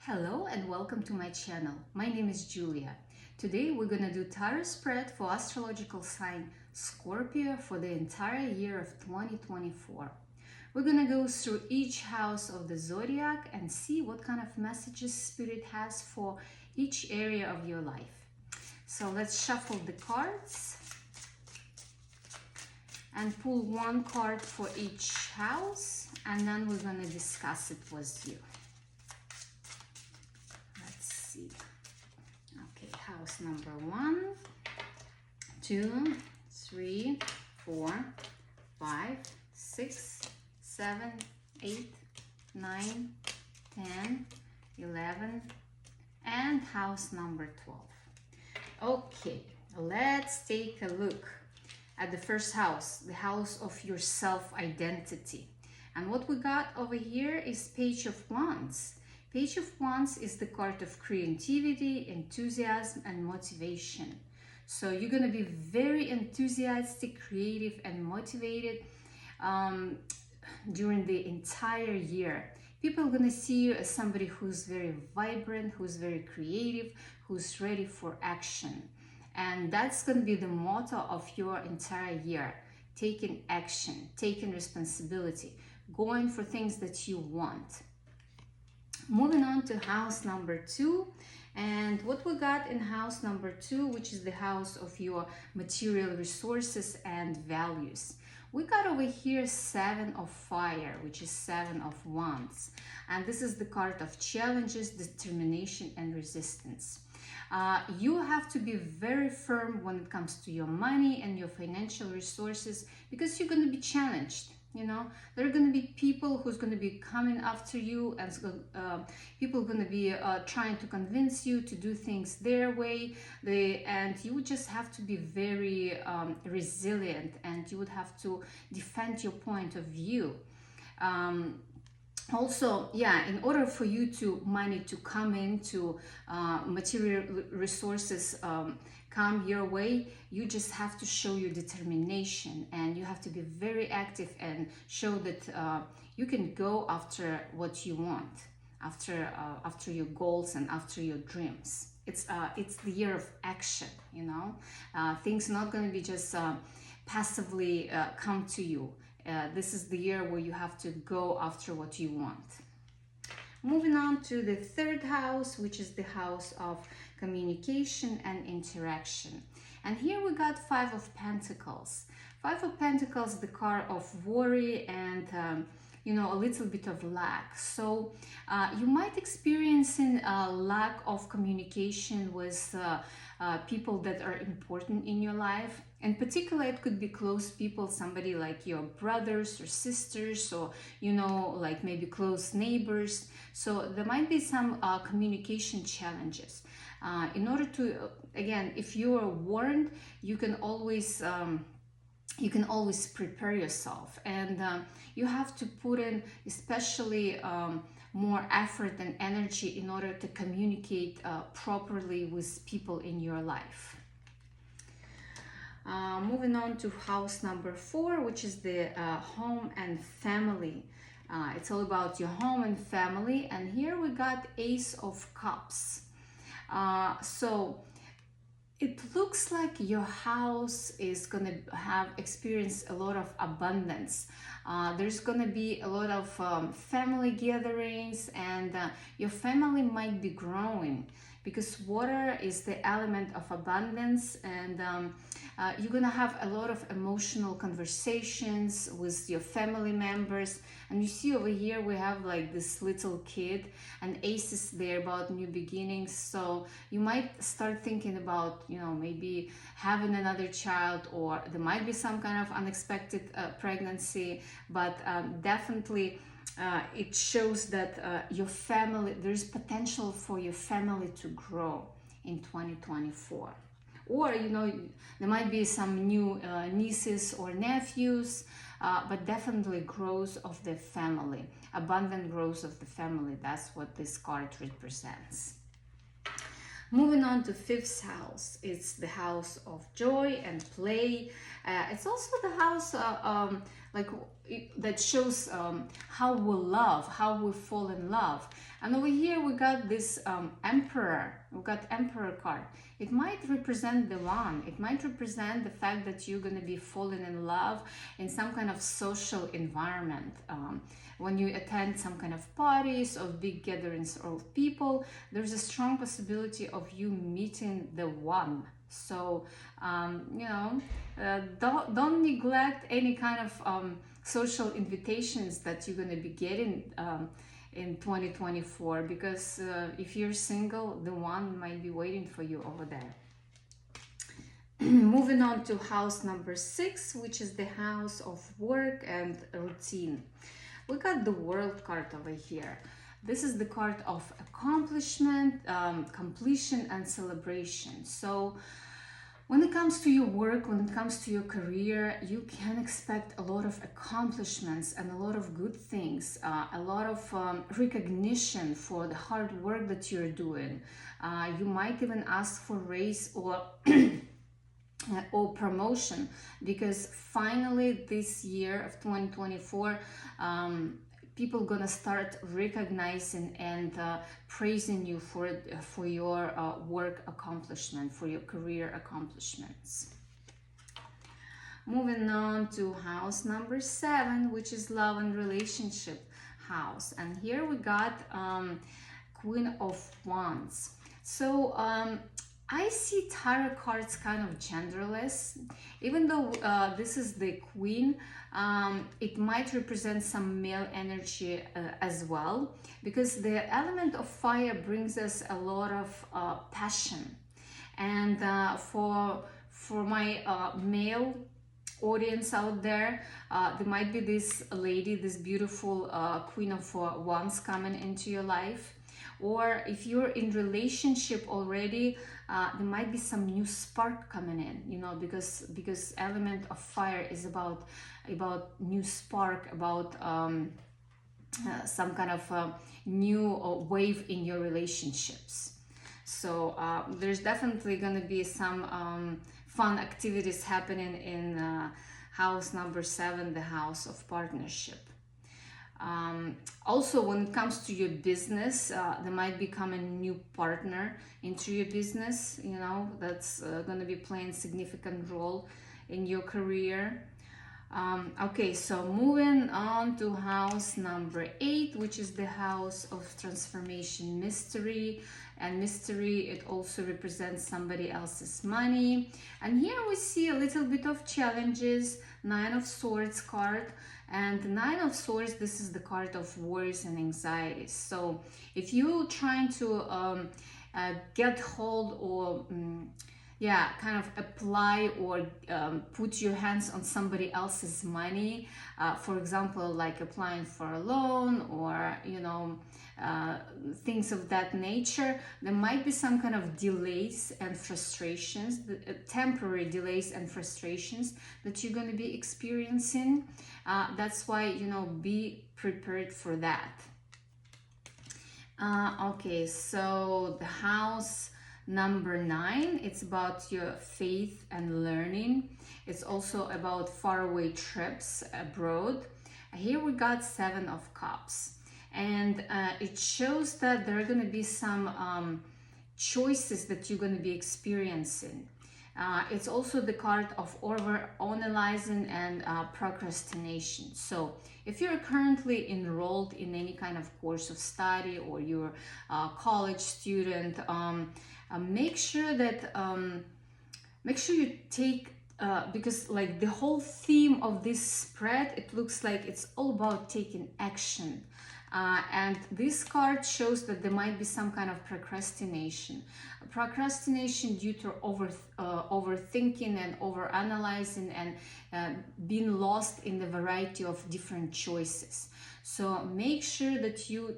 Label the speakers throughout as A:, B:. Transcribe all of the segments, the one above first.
A: Hello and welcome to my channel. My name is Julia. Today we're going to do tarot spread for astrological sign Scorpio for the entire year of 2024. We're going to go through each house of the zodiac and see what kind of messages Spirit has for each area of your life. So let's shuffle the cards and pull one card for each house, and then we're going to discuss it with you. Okay, house number 1, 2, 3, 4, 5, 6, 7, 8, 9, 10, 11, and house number 12. Okay, let's take a look at the first house, the house of your self-identity. And what we got over here is Page of Wands. Page of Wands is the card of creativity, enthusiasm, and motivation. So you're going to be very enthusiastic, creative, and motivated during the entire year. People are going to see you as somebody who's very vibrant, who's very creative, who's ready for action. And that's going to be the motto of your entire year. Taking action, taking responsibility, going for things that you want. Moving on to house number 2, and what we got in house number 2, which is the house of your material resources and values. We got over here 7 of Fire, which is 7 of Wands, and this is the card of challenges, determination, and resistance. You have to be very firm when it comes to your money and your financial resources, because you're going to be challenged. You know, there are going to be people who's going to be coming after you, and people are going to be trying to convince you to do things their way. And you would just have to be very resilient, and you would have to defend your point of view. Also, yeah, in order for you to money to come into material resources come your way, you just have to show your determination, and you have to be very active and show that you can go after what you want, after your goals and after your dreams. It's the year of action, you know. Things not going to be just passively come to you. This is the year where you have to go after what you want. Moving on to the third house, which is the house of communication and interaction. And here we got 5 of Pentacles. 5 of Pentacles, the card of worry and you know, a little bit of lack. So you might experiencing a lack of communication with people that are important in your life. In particular, it could be close people, somebody like your brothers or sisters, or, you know, like maybe close neighbors. So there might be some communication challenges. In order to, again, if you are warned, you can always prepare yourself, and you have to put in especially more effort and energy in order to communicate properly with people in your life. Moving on to house number 4, which is the home and family. It's all about your home and family, and here we got Ace of Cups. So it looks like your house is going to have experienced a lot of abundance. There's going to be a lot of family gatherings, and your family might be growing, because water is the element of abundance, and you're going to have a lot of emotional conversations with your family members. And you see over here we have like this little kid, and Ace is there about new beginnings. So you might start thinking about, you know, maybe having another child, or there might be some kind of unexpected pregnancy, but definitely it shows that your family, there's potential for your family to grow in 2024. Or, you know, there might be some new nieces or nephews, but definitely growth of the family, abundant growth of the family. That's what this card represents. Moving on to 5th house, it's the house of joy and play. It's also the house like that shows how we love, how we fall in love. And over here we got this emperor. We got emperor card. It might represent the one. It might represent the fact that you're going to be falling in love in some kind of social environment. When you attend some kind of parties or big gatherings of people, there's a strong possibility of you meeting the one. So don't neglect any kind of social invitations that you're going to be getting in 2024, because if you're single, the one might be waiting for you over there. Moving on to house number 6, which is the house of work and routine. We got the World card over here. This is the card of accomplishment, completion, and celebration. So when it comes to your work, when it comes to your career, you can expect a lot of accomplishments and a lot of good things, a lot of recognition for the hard work that you're doing. You might even ask for raise or or promotion, because finally this year of 2024, people gonna start recognizing and praising you for your work accomplishment, for your career accomplishments. Moving on to house number 7, which is love and relationship house, and here we got Queen of Wands. So I see tarot cards kind of genderless. Even though this is the queen, it might represent some male energy as well, because the element of fire brings us a lot of passion. And for my male audience out there, there might be this lady, this beautiful Queen of Wands coming into your life. Or if you're in relationship already, there might be some new spark coming in, you know, because element of fire is about new spark, about some kind of new wave in your relationships. So there's definitely going to be some fun activities happening in house number 7, the house of partnership. Also, when it comes to your business, there might become a new partner into your business, you know, that's going to be playing a significant role in your career. Okay, so moving on to house number 8, which is the house of transformation, mystery. And mystery, it also represents somebody else's money. And here we see a little bit of challenges, 9 of Swords card. And the 9 of Swords, this is the card of worries and anxieties. So if you're trying to get hold or kind of apply or put your hands on somebody else's money, for example, like applying for a loan or, you know, things of that nature, there might be some kind of delays and frustrations, temporary delays and frustrations that you're going to be experiencing. That's why, you know, be prepared for that. Okay, so the house number 9, it's about your faith and learning. It's also about faraway trips abroad. Here we got 7 of Cups. And it shows that there are going to be some choices that you're going to be experiencing. It's also the card of over-analyzing and procrastination. So if you're currently enrolled in any kind of course of study, or you're a college student, make sure that you take because like the whole theme of this spread, it looks like it's all about taking action. And this card shows that there might be some kind of procrastination due to overthinking and overanalyzing and being lost in the variety of different choices. So make sure that you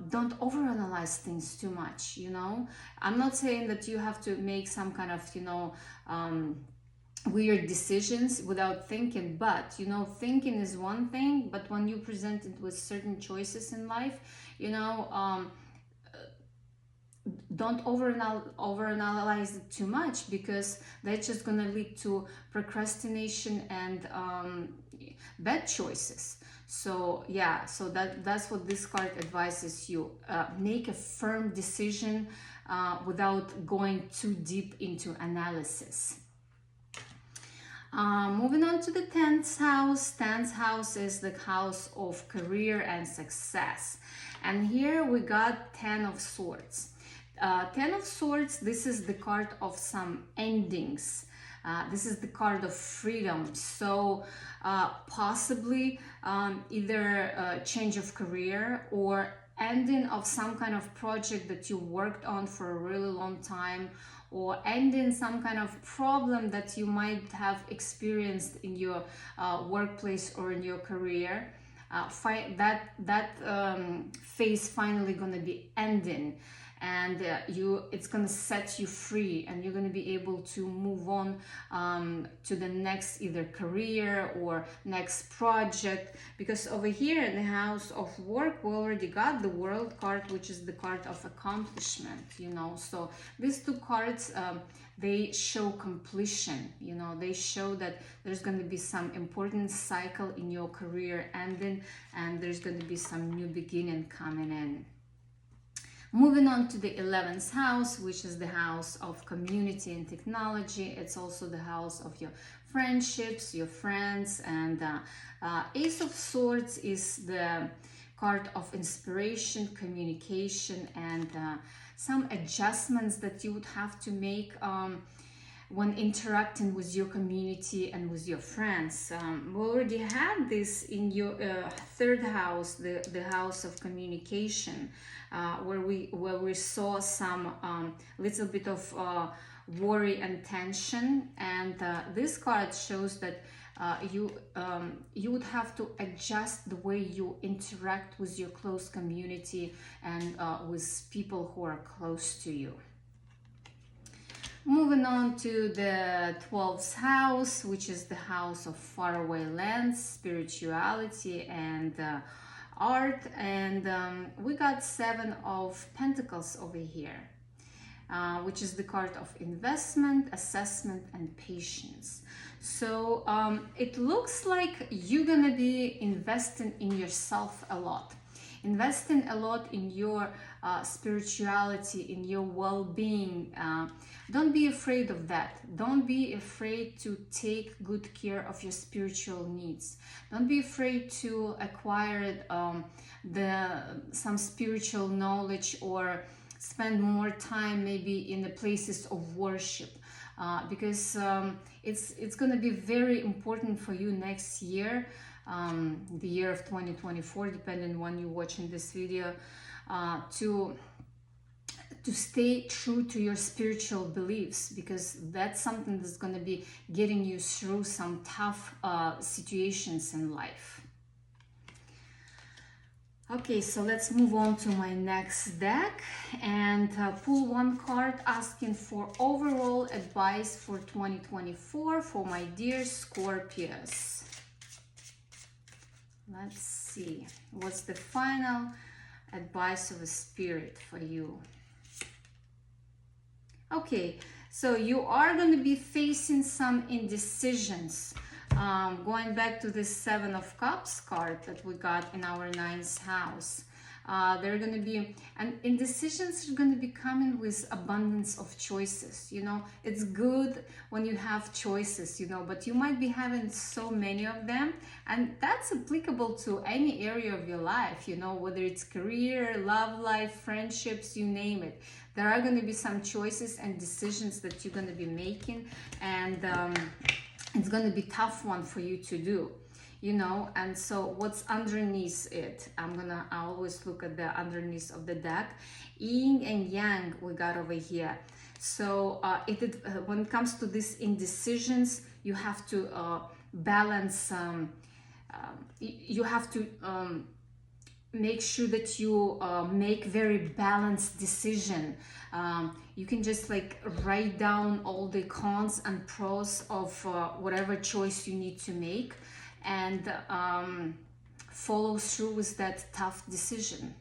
A: don't overanalyze things too much, you know. I'm not saying that you have to make some kind of, you know, weird decisions without thinking, but, you know, thinking is one thing, but when you present it with certain choices in life, you know, don't overanalyze it too much, because that's just going to lead to procrastination and bad choices. So yeah, so that's what this card advises you. Make a firm decision without going too deep into analysis. Moving on to the 10th house. 10th house is the house of career and success. And here we got 10 of Swords. 10 of Swords, this is the card of some endings. This is the card of freedom. So possibly either change of career or ending of some kind of project that you worked on for a really long time, or ending some kind of problem that you might have experienced in your workplace or in your career. Phase finally gonna be ending, and it's gonna set you free, and you're gonna be able to move on to the next either career or next project. Because over here in the house of work, we already got the World card, which is the card of accomplishment, you know. So these two cards, they show completion, you know. They show that there's going to be some important cycle in your career ending, and there's going to be some new beginning coming in. Moving on to the 11th house, which is the house of community and technology. It's also the house of your friendships, your friends, and Ace of Swords is the card of inspiration, communication, and some adjustments that you would have to make when interacting with your community and with your friends. We already had this in your third house, the house of communication, where we saw some little bit of worry and tension, and this card shows that you would have to adjust the way you interact with your close community and with people who are close to you. Moving on to the 12th house, which is the house of faraway lands, spirituality, and art. And we got 7 of Pentacles over here, which is the card of investment, assessment, and patience. So it looks like you're gonna be investing in yourself a lot. Investing a lot in your spirituality, in your well-being. Don't be afraid of that. Don't be afraid to take good care of your spiritual needs. Don't be afraid to acquire some spiritual knowledge, or spend more time maybe in the places of worship, because it's going to be very important for you next year, the year of 2024, depending on when you're watching this video, to stay true to your spiritual beliefs, because that's something that's going to be getting you through some tough situations in life. Okay, so let's move on to my next deck and pull one card asking for overall advice for 2024 for my dear Scorpios. Let's see, what's the final advice of the spirit for you? Okay, so you are going to be facing some indecisions. Going back to this 7 of Cups card that we got in our 9th house. There are going to be, and indecisions are going to be coming with abundance of choices. You know, it's good when you have choices, you know, but you might be having so many of them, and that's applicable to any area of your life, you know, whether it's career, love life, friendships, you name it. There are going to be some choices and decisions that you're going to be making, and it's going to be a tough one for you to do, you know. And so what's underneath it, I always look at the underneath of the deck. Yin and yang we got over here. So when it comes to these indecisions, you have to balance, you have to make sure that you make very balanced decision. You can just like write down all the cons and pros of whatever choice you need to make, and follow through with that tough decision.